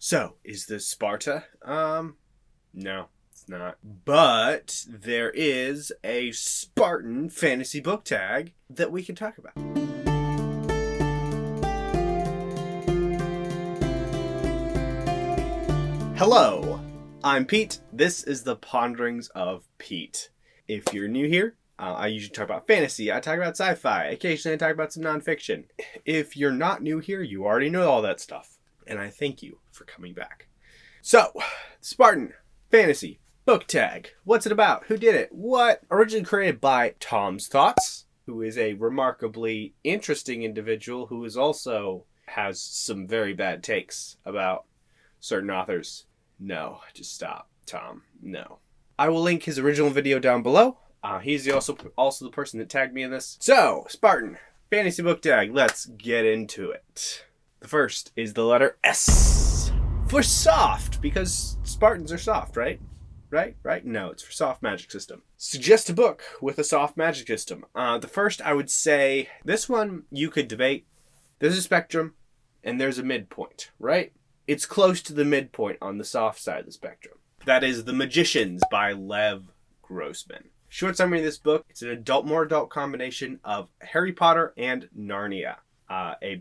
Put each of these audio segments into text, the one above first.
So, is this Sparta? No, it's not. But there is a Spartan fantasy book tag that we can talk about. Hello, I'm Pete. This is the Ponderings of Pete. If you're new here, I usually talk about fantasy. I talk about sci-fi. Occasionally I talk about some nonfiction. If you're not new here, you already know all that stuff. And I thank you for coming back. So, Spartan Fantasy Book Tag. What's it about? Who did it? What? Originally created by Tom's Thoughts, who is a remarkably interesting individual who is also has some very bad takes about certain authors. No, just stop, Tom. No. I will link his original video down below. He's also the person that tagged me in this. So, Spartan Fantasy Book Tag. Let's get into it. The first is the letter S for soft, because Spartans are soft, right? Right? No, it's for soft magic system. Suggest a book with a soft magic system. The first, I would say, this one you could debate. There's a spectrum, and there's a midpoint, right? It's close to the midpoint on the soft side of the spectrum. That is The Magicians by Lev Grossman. Short summary of this book, it's an more adult combination of Harry Potter and Narnia.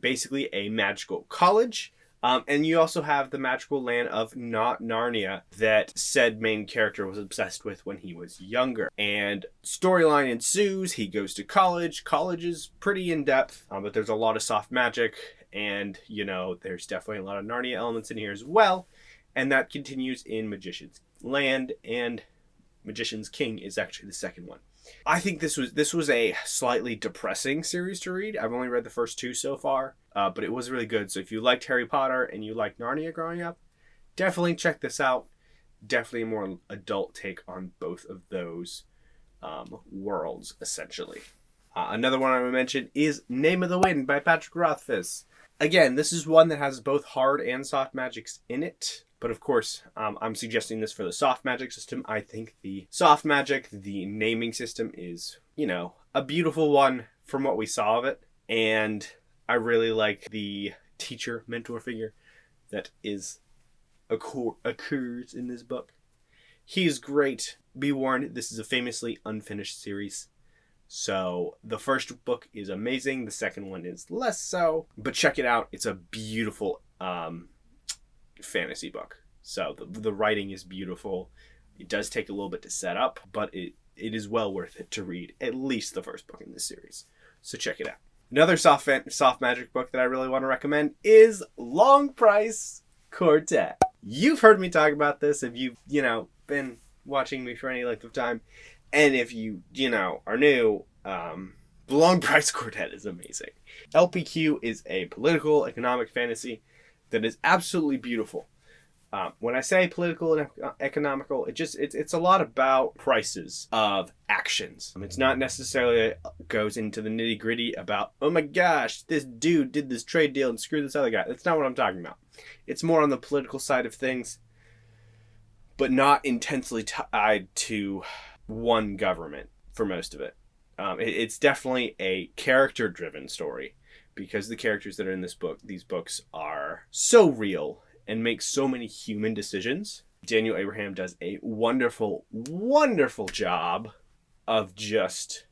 Basically a magical college. And you also have the magical land of not Narnia that said main character was obsessed with when he was younger. And storyline ensues. He goes to college. College is pretty in-depth, but there's a lot of soft magic. And, there's definitely a lot of Narnia elements in here as well. And that continues in Magician's Land, and Magician's King is actually the second one. I think this was a slightly depressing series to read. I've only read the first two so far, but it was really good. So if you liked Harry Potter and you liked Narnia growing up, definitely check this out. Definitely a more adult take on both of those worlds, essentially. Another one I would mention is Name of the Wind by Patrick Rothfuss. Again, this is one that has both hard and soft magics in it. But of course, I'm suggesting this for the soft magic system. I think the soft magic, the naming system is, a beautiful one from what we saw of it. And I really like the teacher, mentor figure that occurs in this book. He's great. Be warned, this is a famously unfinished series. So the first book is amazing. The second one is less so. But check it out. It's a beautiful fantasy book. So the writing is beautiful. It does take a little bit to set up, but it is well worth it to read at least the first book in this series. So check it out. Another soft magic book that I really want to recommend is Long Price Quartet. You've heard me talk about this if you've, been watching me for any length of time. And if you, are new, Long Price Quartet is amazing. LPQ is a political economic fantasy that is absolutely beautiful. When I say political and economical, it's a lot about prices of actions. It's not necessarily goes into the nitty gritty about, oh my gosh, this dude did this trade deal and screwed this other guy. That's not what I'm talking about. It's more on the political side of things, but not intensely tied to one government for most of it. It's definitely a character-driven story, because the characters that are in these books are so real and make so many human decisions. Daniel Abraham does a wonderful, wonderful job of just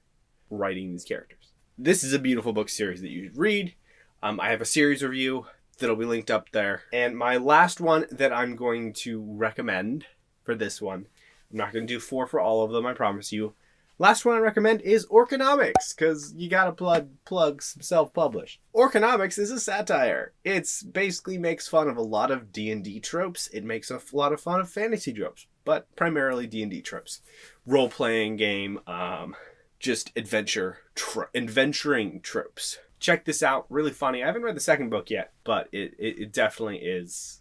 writing these characters. This is a beautiful book series that you should read. I have a series review that'll be linked up there. And my last one that I'm going to recommend for this one, I'm not going to do 4 for all of them, I promise you. Last one I recommend is Orconomics, because you gotta plug some self-published. Orconomics is a satire. It's basically makes fun of a lot of D&D tropes. It makes a lot of fun of fantasy tropes, but primarily D&D tropes. Role-playing game, just adventuring tropes. Check this out, really funny. I haven't read the second book yet, but it definitely is.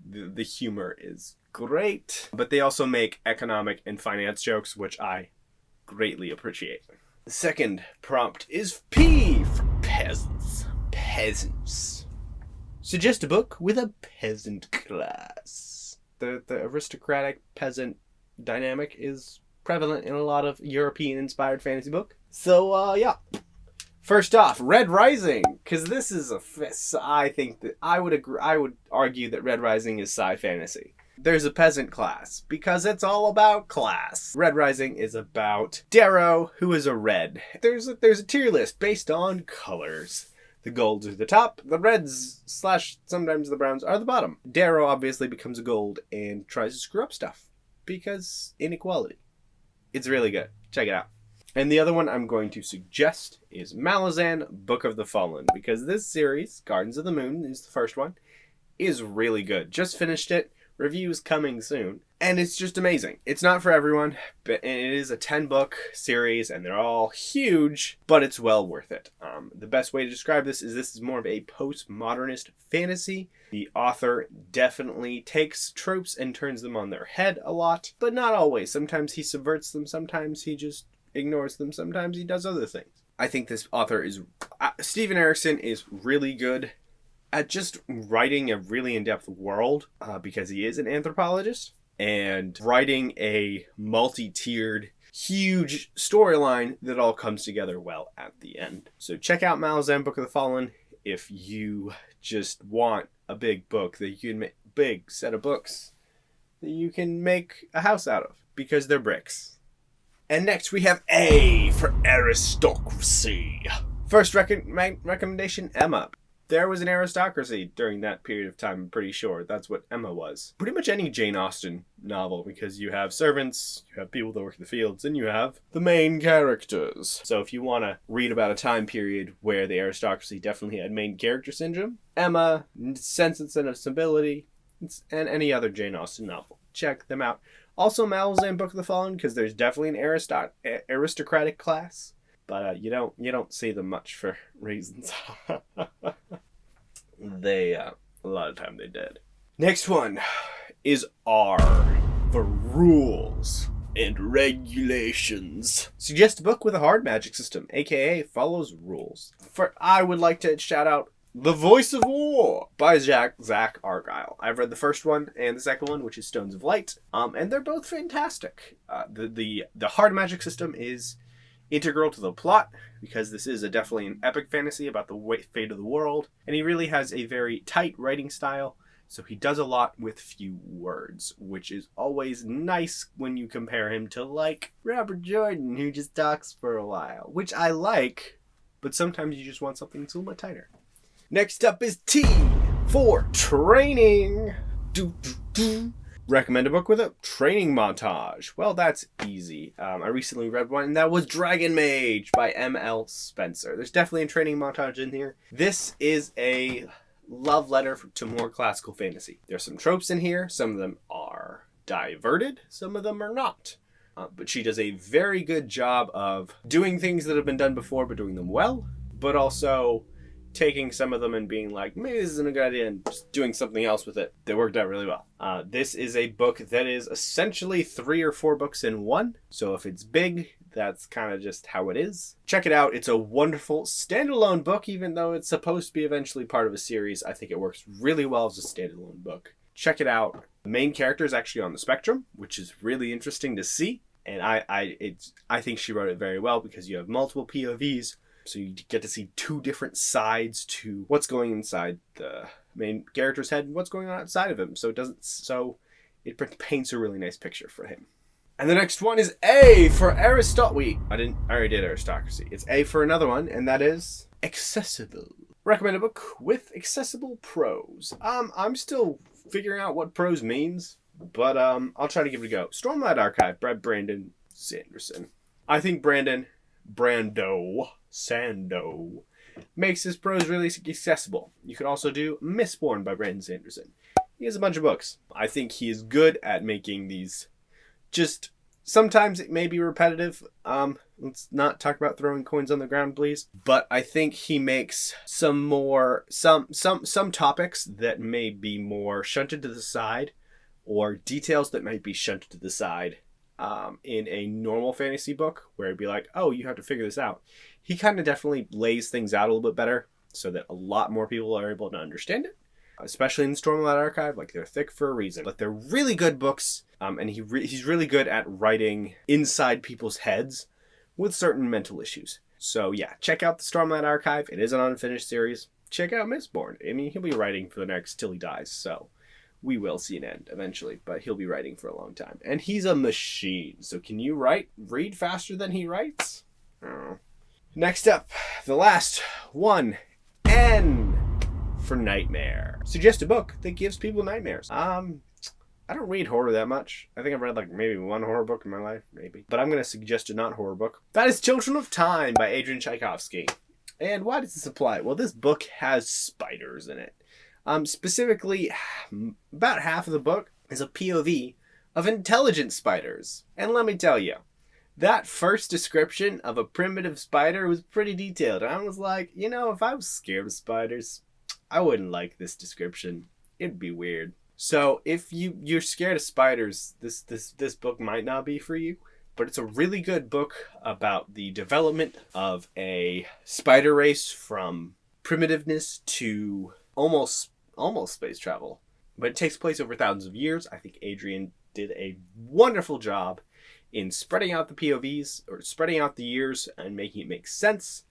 The humor is great, but they also make economic and finance jokes, which I greatly appreciate. The second prompt is P for peasants. Peasants. Suggest a book with a peasant class. The aristocratic peasant dynamic is prevalent in a lot of European-inspired fantasy book. So, yeah. First off, Red Rising, because this is I think that I would agree. I would argue that Red Rising is sci fantasy. There's a peasant class, because it's all about class. Red Rising is about Darrow, who is a red. There's a tier list based on colors. The golds are the top, the reds / sometimes the browns are the bottom. Darrow obviously becomes a gold and tries to screw up stuff, because inequality. It's really good. Check it out. And the other one I'm going to suggest is Malazan, Book of the Fallen, because this series, Gardens of the Moon is the first one, is really good. Just finished it. Reviews coming soon. And it's just amazing. It's not for everyone, but it is a 10-book series, and they're all huge, but it's well worth it. The best way to describe this is more of a postmodernist fantasy. The author definitely takes tropes and turns them on their head a lot, but not always. Sometimes he subverts them, sometimes he just ignores them, sometimes he does other things. I think this author is... Stephen Erickson is really good at just writing a really in-depth world, because he is an anthropologist, and writing a multi-tiered, huge storyline that all comes together well at the end. So check out Malazan, Book of the Fallen, if you just want a big book that you can make, big set of books that you can make a house out of, because they're bricks. And next we have A for Aristocracy. First recommendation, Emma. There was an aristocracy during that period of time, I'm pretty sure. That's what Emma was. Pretty much any Jane Austen novel, because you have servants, you have people that work in the fields, and you have the main characters. So if you want to read about a time period where the aristocracy definitely had main character syndrome, Emma, Sense and Sensibility, and any other Jane Austen novel. Check them out. Also Malazan, Book of the Fallen, because there's definitely an aristocratic class. But you don't see them much for reasons. They, a lot of time they did. Next one is R for Rules and Regulations. Suggest a book with a hard magic system, aka follows rules. I would like to shout out The Voice of War by Zach Argyle. I've read the first one and the second one, which is Stones of Light, and they're both fantastic. The hard magic system is integral to the plot, because this is definitely an epic fantasy about the fate of the world, and he really has a very tight writing style, so he does a lot with few words, which is always nice when you compare him to, like, Robert Jordan, who just talks for a while, which I like, but sometimes you just want something that's a little bit tighter. Next up is T for Training. Recommend a book with a training montage. Well, that's easy. I recently read one, and that was Dragon Mage by M.L. Spencer. There's definitely a training montage in here. This is a love letter to more classical fantasy. There's some tropes in here. Some of them are diverted. Some of them are not. But she does a very good job of doing things that have been done before, but doing them well. But also taking some of them and being like, maybe this isn't a good idea, and just doing something else with it. They worked out really well. This is a book that is essentially 3 or 4 books in one. So if it's big, that's kind of just how it is. Check it out. It's a wonderful standalone book, even though it's supposed to be eventually part of a series. I think it works really well as a standalone book. Check it out. The main character is actually on the spectrum, which is really interesting to see. And I think she wrote it very well, because you have multiple POVs. So you get to see 2 different sides to what's going inside the main character's head and what's going on outside of him. So it paints a really nice picture for him. And the next one is A for I already did Aristocracy. It's A for another one, and that is Accessible. Recommend a book with accessible prose. I'm still figuring out what prose means, but I'll try to give it a go. Stormlight Archive by Brandon Sanderson. I think Sando makes his prose really accessible. You could also do Mistborn by Brandon Sanderson. He has a bunch of books. I think he is good at making these. Just sometimes it may be repetitive. Let's not talk about throwing coins on the ground, please. But I think he makes some topics that may be more shunted to the side, or details that might be shunted to the side in a normal fantasy book, where it'd be like, oh, you have to figure this out. He kind of definitely lays things out a little bit better so that a lot more people are able to understand it, especially in the Stormlight Archive. Like, they're thick for a reason, but they're really good books, and he's really good at writing inside people's heads with certain mental issues. So yeah, check out the Stormlight Archive. It is an unfinished series. Check out Mistborn. I mean, he'll be writing for the next till he dies, so we will see an end eventually, but he'll be writing for a long time. And he's a machine, so can you read faster than he writes? Oh. Next up, the last one, N for Nightmare. Suggest a book that gives people nightmares. I don't read horror that much. I think I've read like maybe one horror book in my life, maybe. But I'm going to suggest a not-horror book. That is Children of Time by Adrian Tchaikovsky. And why does this apply? Well, this book has spiders in it. Specifically, about half of the book is a POV of intelligent spiders. And let me tell you, that first description of a primitive spider was pretty detailed. I was like, you know, if I was scared of spiders, I wouldn't like this description. It'd be weird. So if you're scared of spiders, this book might not be for you. But it's a really good book about the development of a spider race from primitiveness to almost space travel. But it takes place over thousands of years. I think Adrian did a wonderful job in spreading out the POVs, or spreading out the years and making it make sense.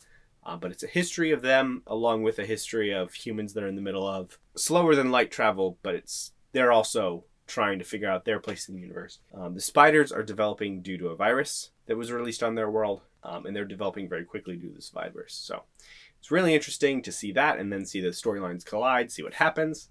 But it's a history of them, along with a history of humans that are in the middle of slower than light travel, but they're also trying to figure out their place in the universe. The spiders are developing due to a virus that was released on their world, and they're developing very quickly due to this virus. So it's really interesting to see that and then see the storylines collide, see what happens.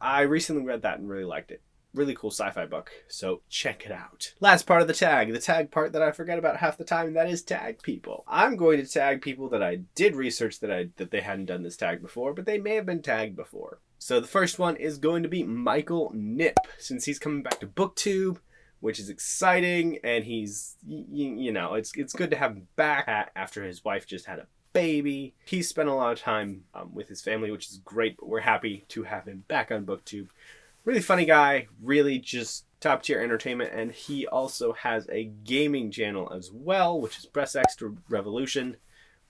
I recently read that and really liked it. Really cool sci-fi book, so check it out. Last part of the tag part that I forget about half the time, that is tag people. I'm going to tag people that I did research that they hadn't done this tag before, but they may have been tagged before. So the first one is going to be Michael Nip, since he's coming back to BookTube, which is exciting, and he's, you know, it's good to have him back after his wife just had a baby. He's spent a lot of time with his family, which is great, but we're happy to have him back on BookTube. Really funny guy, really just top tier entertainment, and he also has a gaming channel as well, which is Press Extra Revolution,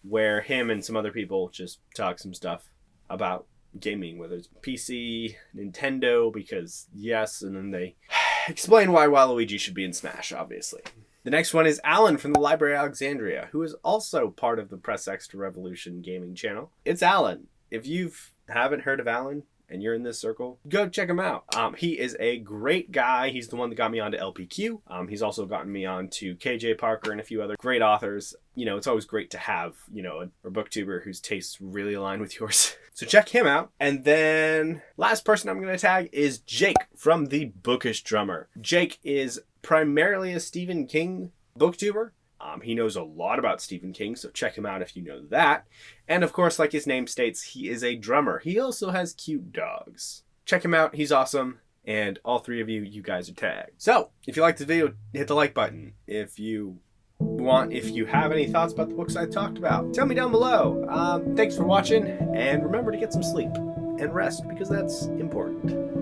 where him and some other people just talk some stuff about gaming, whether it's PC, Nintendo, because yes, and then they explain why Waluigi should be in Smash, obviously. The next one is Alan from the Library of Alexandria, who is also part of the Press Extra Revolution gaming channel. It's Alan. If you haven't heard of Alan, and you're in this circle, go check him out. He is a great guy. He's the one that got me onto LPQ. He's also gotten me onto KJ Parker and a few other great authors. You know, it's always great to have, you know, a booktuber whose tastes really align with yours. So check him out. And then last person I'm going to tag is Jake from The Bookish Drummer. Jake is primarily a Stephen King booktuber. He knows a lot about Stephen King, so check him out if you know that. And of course, like his name states, he is a drummer. He also has cute dogs. Check him out. He's awesome. And all three of you guys are tagged. So, if you liked the video, hit the like button. If you have any thoughts about the books I talked about, tell me down below. Thanks for watching, and remember to get some sleep and rest, because that's important.